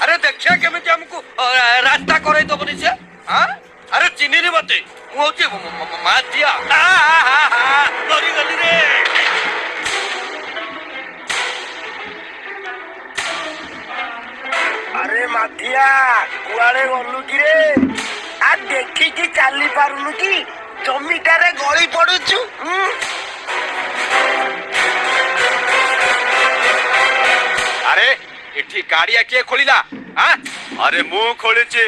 अरे देखिए केमी हमको रास्ता करे दबनी से हाँ अरे चिन्ही नी मते मुझे मातिया डरी गली रे अरे माथिया कुआड़े गलु कि रे आ देखिकी चाली पारुनु कि जमीटारे गली पड़ुछु। अरे एठी गाड़िया किए खोलिला हाँ अरे मु खोलिची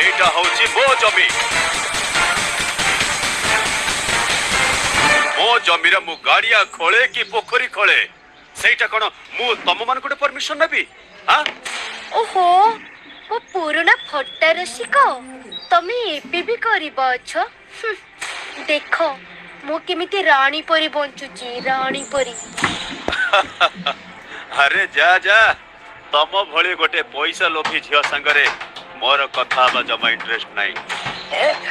एटा होची मो जमी मो जमीर मु गाड़िया खोले कि पोखरी खोले सेटा कोन मु तम मान को परमिशन नेबी हां ओहो मो पुराना फट्टा रसिक तमे एबे भी करिबा छ देखो मो केमिति रानी परी बंचुची रानी परी अरे जा जा तम भली गोटे पैसा लोभी झियो संगरे मोर कथा बा जमा इंटरेस्ट नाही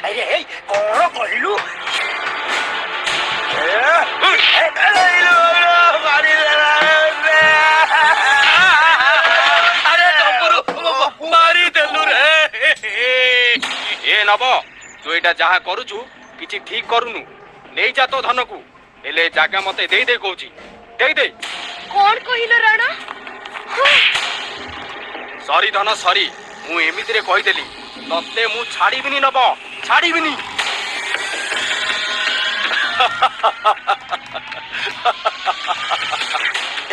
अरे कौन कहलु अरे डबरू मारी देलु रे ए नब तू एटा जहा करूछु किछि ठीक करूनु नै जा तो धन को एले जागा मते देई दे कहूची देई दे कोन कहिलो राणा सॉरी धन सॉरी मु एमिति रे कहि देली तते मु छाड़ीबिनी नब छाड़ीबिनी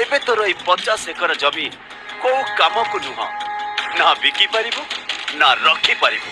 एबे तोर ई 50 एकर जमी को काम को नुह ना बिकी पारिबो ना रखी पारिबो